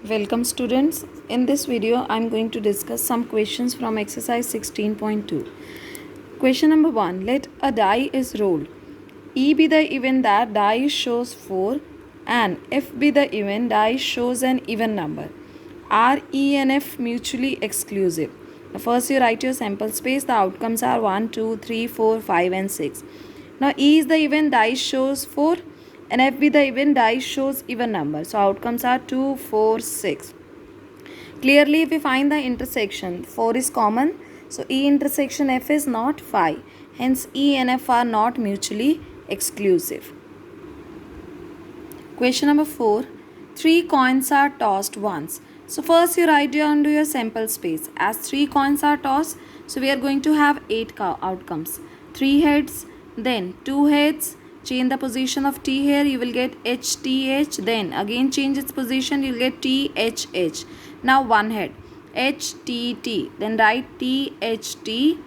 Welcome students. In this video I am going to discuss some questions from exercise 16.2. Question number 1. Let a die is rolled. E be the event that die shows 4 and F be the event die shows an even number. Are E and F mutually exclusive? First you write your sample space. The outcomes are 1, 2, 3, 4, 5 and 6. Now E is the event die shows 4 and F be the event die shows even number. So outcomes are 2, 4, 6. Clearly if we find the intersection, 4 is common. So E intersection F is not 5. Hence E and F are not mutually exclusive. Question number 4. 3 coins are tossed once. So first you write down to your sample space. As 3 coins are tossed, so we are going to have 8 outcomes. 3 heads, then 2 heads. Change the position of T here, you will get HTH. Then again change its position, you will get THH. Now 1 head, HTT. Then write THT,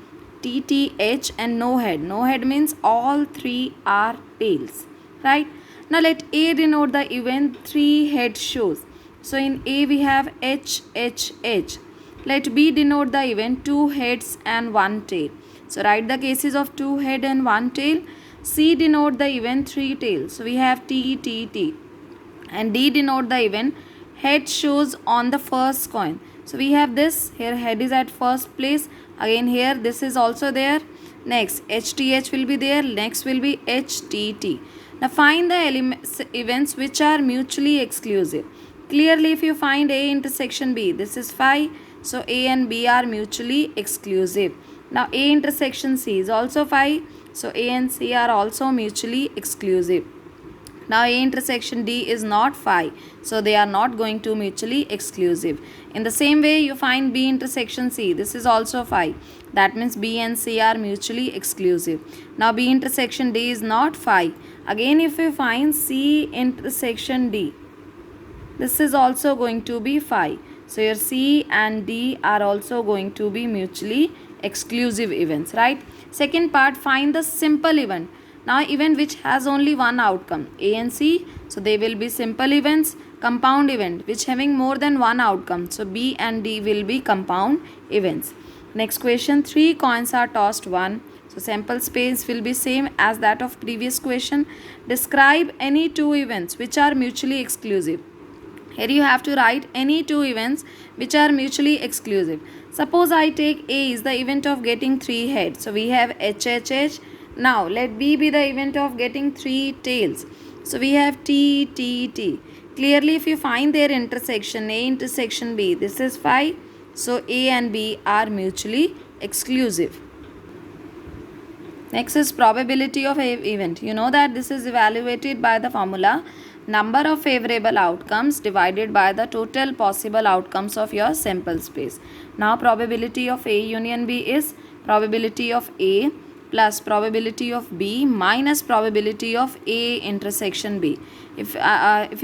TTH and no head. No head means all 3 are tails. Right? Now let A denote the event 3 head shows. So in A we have HHH. Let B denote the event 2 heads and 1 tail. So write the cases of 2 head and 1 tail. C denote the event 3 tails. So we have T, T, T. And D denote the event head shows on the first coin. So we have this. Here head is at first place. Again here this is also there. Next HTH will be there. Next will be HTT. Now find the events which are mutually exclusive. Clearly if you find A intersection B, this is 5. So A and B are mutually exclusive. Now A intersection C is also 5. So A and C are also mutually exclusive. Now A intersection D is not 5. So they are not going to mutually exclusive. In the same way you find B intersection C. This is also 5. That means B and C are mutually exclusive. Now B intersection D is not 5. Again if you find C intersection D, this is also going to be 5. So your C and D are also going to be mutually exclusive events, right? Second part, find the simple event. Now event which has only one outcome, A and C, so they will be simple events. Compound event which having more than one outcome, so B and D will be compound events. Next question, 3 coins are tossed 1. So sample space will be same as that of previous question. Describe any 2 events which are mutually exclusive. Here you have to write any 2 events which are mutually exclusive. Suppose I take A is the event of getting 3 heads. So we have HHH. Now let B be the event of getting 3 tails. So we have T, T, T. Clearly if you find their intersection, A intersection B, this is 5. So A and B are mutually exclusive. Next is probability of event. You know that this is evaluated by the formula number of favorable outcomes divided by the total possible outcomes of your sample space. Now probability of A union B is probability of A plus probability of B minus probability of A intersection B. If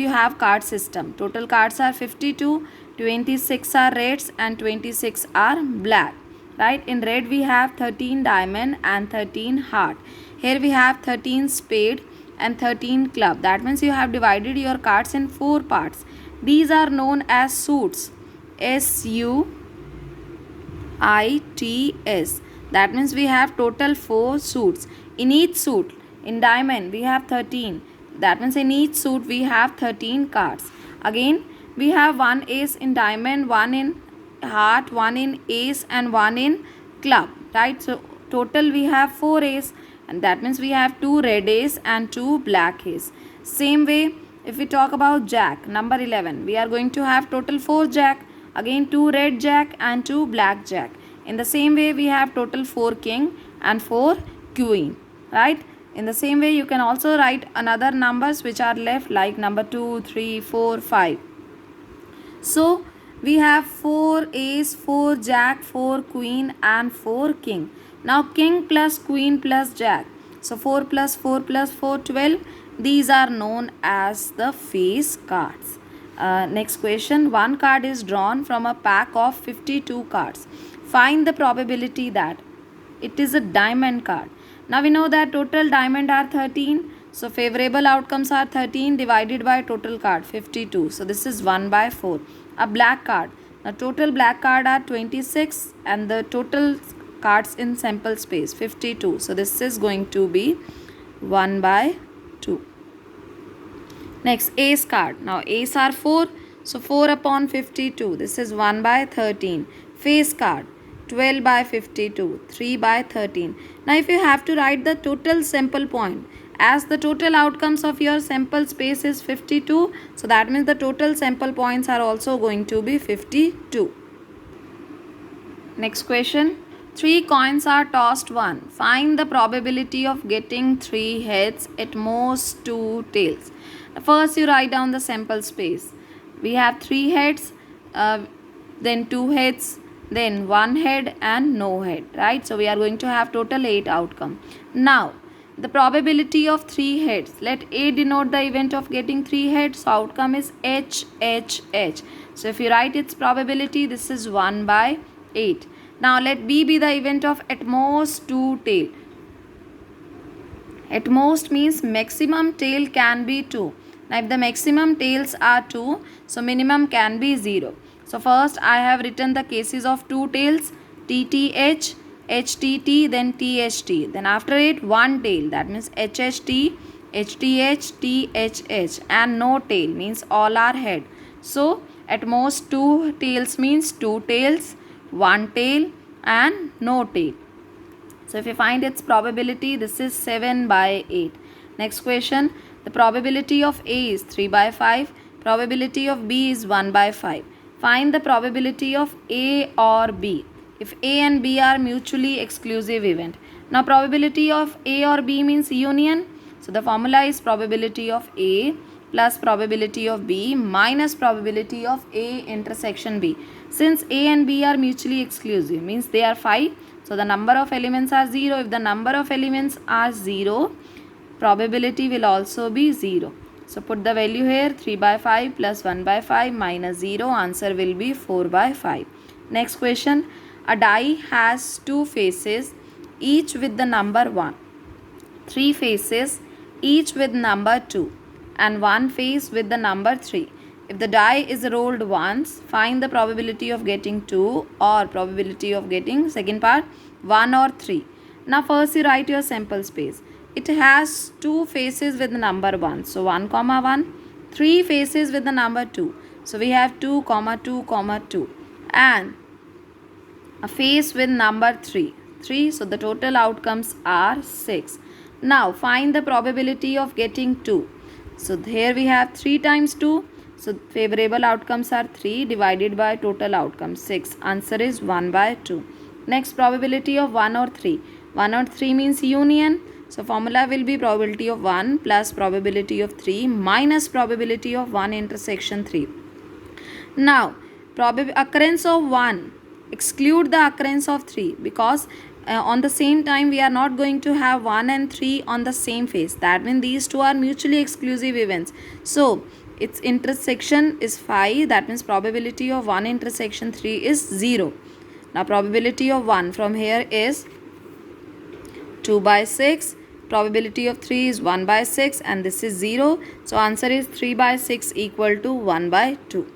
you have card system, total cards are 52, 26 are reds and 26 are black. Right, in red we have 13 diamond and 13 heart. Here we have 13 spade and 13 club. That means you have divided your cards in 4 parts. These are known as suits. S-U-I-T-S. That means we have total 4 suits. In each suit, in diamond we have 13. That means in each suit we have 13 cards. Again we have 1 ace in diamond, 1 in heart, 1 in ace and 1 in club, right? So total we have 4 ace, and that means we have 2 red ace and 2 black ace. Same way if we talk about jack, number 11, we are going to have total 4 jack, again 2 red jack and 2 black jack. In the same way we have total 4 king and 4 queen, right? In the same way you can also write another numbers which are left, like number 2, 3, 4, 5. So we have 4 ace, 4 jack, 4 queen and 4 king. Now king plus queen plus jack. So 4 plus 4 plus 4, 12. These are known as the face cards. Next question. One card is drawn from a pack of 52 cards. Find the probability that it is a diamond card. Now we know that total diamond are 13. So favorable outcomes are 13 divided by total card 52. So this is 1 by 4. A black card. The total black card are 26 and the total cards in sample space 52. So this is going to be 1 by 2. Next, ace card. Now ace are 4. So 4 upon 52. This is 1 by 13. Face card. 12 by 52. 3 by 13. Now if you have to write the total sample point, as the total outcomes of your sample space is 52, so that means the total sample points are also going to be 52. Next question. 3 coins are tossed one. Find the probability of getting 3 heads, at most 2 tails. First you write down the sample space. We have 3 heads, then 2 heads, then 1 head and no head, right? So we are going to have total 8 outcome. Now the probability of 3 heads, let A denote the event of getting 3 heads, so outcome is H. So if you write its probability, this is 1 by 8. Now let B be the event of at most 2 tail. At most means maximum tail can be 2. Now if the maximum tails are 2, so minimum can be 0. So first I have written the cases of 2 tails, TTH, HTT, then THT. Then after it 1 tail, that means HHT, HTH, THH, and no tail means all are head. So at most 2 tails means 2 tails, 1 tail and no tail. So if you find its probability, this is 7 by 8. Next question. The probability of A is 3 by 5. Probability of B is 1 by 5. Find the probability of A or B if A and B are mutually exclusive event. Now probability of A or B means union. So the formula is probability of A plus probability of B minus probability of A intersection B. Since A and B are mutually exclusive means they are 5. So the number of elements are 0. If the number of elements are 0, probability will also be 0. So put the value here, 3 by 5 plus 1 by 5 minus 0. Answer will be 4 by 5. Next question. A die has 2 faces, each with the number 1. 3 faces, each with number 2. And 1 face with the number 3. If the die is rolled once, find the probability of getting 2 or probability of getting, second part, 1 or 3. Now first you write your sample space. It has 2 faces with the number 1. So 1 comma 1. 3 faces with the number 2. So we have 2 comma 2 comma 2. And a face with number 3. 3. So the total outcomes are 6. Now find the probability of getting 2. So here we have 3 times 2. So favorable outcomes are 3 divided by total outcome 6. Answer is 1 by 2. Next, probability of 1 or 3. 1 or 3 means union. So formula will be probability of 1 plus probability of 3 minus probability of 1 intersection 3. Now occurrence of 1 exclude the occurrence of 3 because on the same time we are not going to have 1 and 3 on the same face. That means these two are mutually exclusive events. So its intersection is 5. That means probability of 1 intersection 3 is 0. Now probability of 1 from here is 2 by 6. Probability of 3 is 1 by 6 and this is 0. So answer is 3 by 6 equal to 1 by 2.